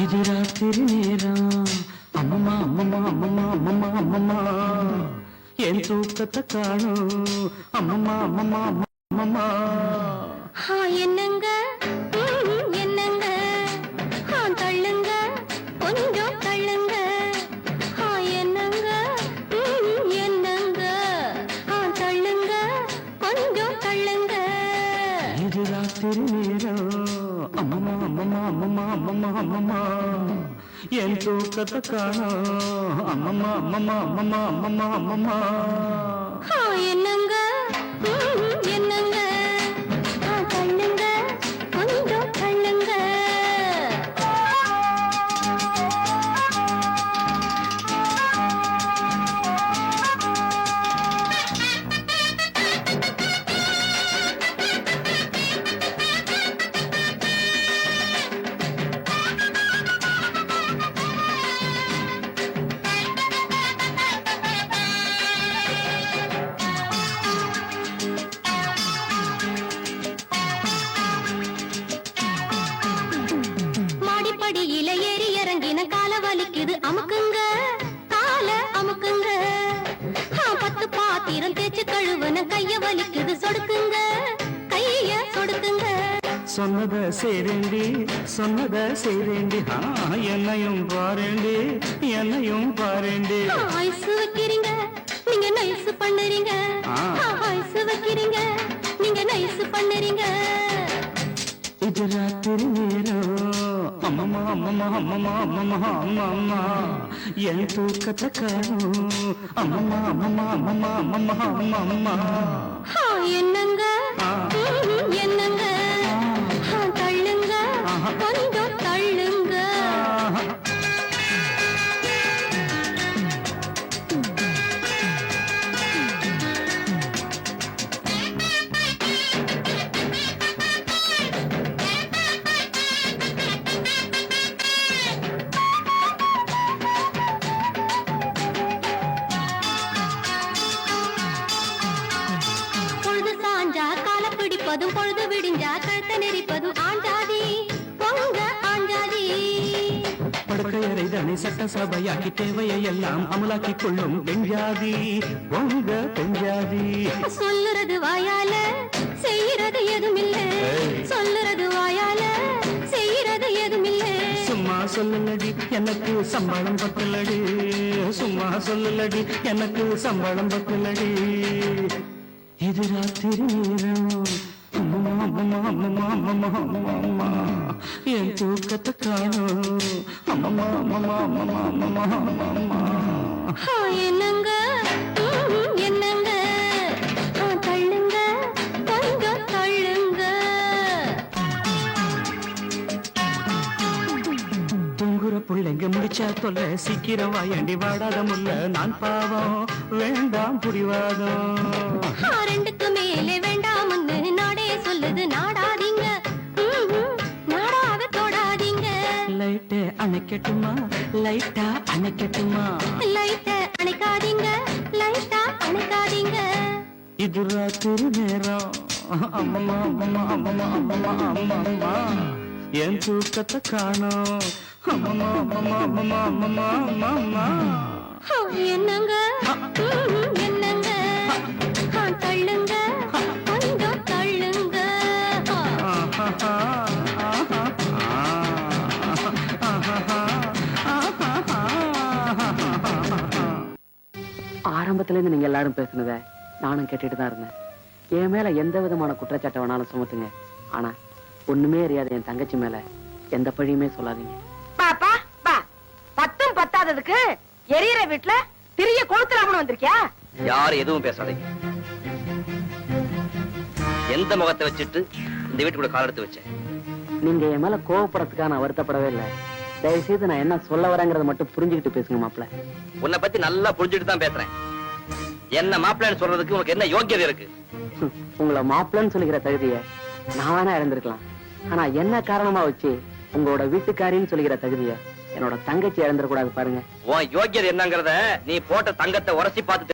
இது ராத்திரி நேரம் அம்மம்மா அம்மம்மா அம்மம்மா அம்மம்மா அம்மம்மா என் தூக்கத்தை காணும் அம்மம்மா அம்மம்மா அம்மம்மா என்னங்க என்னங்க தள்ளுங்க கொஞ்சம் தள்ளுங்க என்னங்க என்னங்க தள்ளுங்க கொஞ்சம் தள்ளுங்க இது ராத்திரி நேரம் அம்மம்மா அம்மம்மா அம்மம்மா அம்மம்மா அம்மம்மா என் தூக்கத்தை காணும் அம்மம்மா அம்மம்மா அம்மம்மா அம்மம்மா அம்மம்மா என்னங்க என்னங்க தள்ளுங்க கொஞ்சம் தள்ளுங்க மாடிப்படியில ஏறி இறங்கின கால வலிக்குது அமுக்குங்க கால அமுக்குங்க 10 பாத்திரம் தேய்ச்சு கழுவுன கைய வலிக்குது சொடுக்குங்க கைய சொடுக்குங்க சொன்னத செய்றேண்டி என்னையும் பாருண்டி என்னையும் பாருண்டி ஐஸ் வைக்கிறீங்க நீங்க நைஸ் பண்ணுறீங்க ஐஸ் வைக்கிறீங்க நீங்க நைஸ் பண்ணுறீங்க இது ராத்திரி நேரம் அம்மம்மா அம்மம்மா அம்மம்மா அம்மம்மா அம்மம்மா என் தூக்கத்தை காணும் அம்மம்மா அம்மம்மா அம்மம்மா அம்மம்மா அம்மம்மா என்னங்க என்னங்க தள்ளுங்க கொஞ்சம் தள்ளுங்க பொழுது சாஞ்சா கால பிடிப்பதும் பொழுது விடிஞ்சா கழுத்த நெரிப்பதும் ஆண்டாதி பொங்க ஆண்டாதி படுக்கையறை தானே சட்டசபையாக்கி தேவையை எல்லாம் அமலாக்கிக் கொள்ளும் பெஞ்சாதி உங்க பெஞ்சாதி சொல்லுறது வாயால செய்யறது எதுமில்ல சொல்லுறது வாயால செய்யறது எதுமில்ல சும்மா சொல்லலடி எனக்கு சம்பளம் பத்தலடி சும்மா சொல்லலடி எனக்கு சம்பளம் பத்தலடி இது ராத்திரி நேரம் அம்மம்மா அம்மம்மா அம்மம்மா அம்மம்மா அம்மம்மா என் தூக்கத்தை காணும் அம்மம்மா அம்மம்மா அம்மம்மா அம்மம்மா அம்மம்மா என்னங்க என்னங்க தள்ளுங்க கொஞ்சம் தள்ளுங்க தூங்குற புள்ளைங்க முடிச்சா தொல்ல சீக்கிரம் வாயண்டி வாடாத முல்ல நான் பாவம் வேண்டாம் புரிவாதம் ரெண்டுக்கு மேலே வேண்டாம்னு நாடே சொல்லுது நாடாதீங்க நாடாவ தொடாதீங்க லைட்டை அணைக்கட்டுமா லைட்டா அணைக்கட்டுமா லைட்ட அணைக்காதீங்க லைட்டா அணைக்காதீங்க இது ராத்திரி நேரம் அம்மம்மா அம்மம்மா அம்மம்மா அம்மம்மா அம்மம்மா என் தூக்கத்தை காணோம் அம்மம்மா அம்மம்மா அம்மம்மா அம்மம்மா அம்மம்மா என்னங்க என்னங்க தள்ளுங்க கொஞ்சம் தள்ளுங்க ஆரம்பத்துல இருந்து நீங்க எல்லாரும் பேசுனத நானும் கேட்டுட்டு தான் இருந்தேன். என் மேல எந்த விதமான குற்றச்சாட்டை வேணாலும் சுமத்துங்க, ஆனா ஒண்ணுமே அறியாத என் தங்கச்சி மேல எந்த பழியுமே சொல்லாதீங்க. பாப்பா பா 10 பத்தாததுக்கு எரியற வீட்டுல திரிய கொளுத்துறாமனு வந்திருக்கியா? யாரும் எதுவும் பேசாதீங்க. எந்த முகத்தை வச்சுட்டு இந்த வீட்டுக்குள்ள கால் எடுத்து வச்சேன்? நீங்க என் மேல கோவப்படுறதுக்காக நான் வருத்தப்படவே இல்லை. தயவு செய்து நான் என்ன சொல்ல வரேங்கிறத மட்டும் புரிஞ்சுக்கிட்டு பேசுங்க மாப்பிள்ள. உன்னை பத்தி நல்லா புரிஞ்சுட்டு தான் பேசுறேன். என்ன மாப்பிள்ளைன்னு சொல்றதுக்கு உனக்கு என்ன யோக்கியதை இருக்கு? உங்களை மாப்பிள்ளன்னு சொல்லிக்கிற தகுதியை நான் வேணா இழந்திருக்கலாம், ஆனா என்ன காரணமா வச்சு உங்களோட வீட்டுக்காரின்னு சொல்லிக்கிற தகுதியை என்னோட தங்கச்சி இழந்துடக்கூடாது பாருங்க. உன் யோக்கியதை என்னங்கறத நீ போட்ட தங்கத்தை உரசி பார்த்து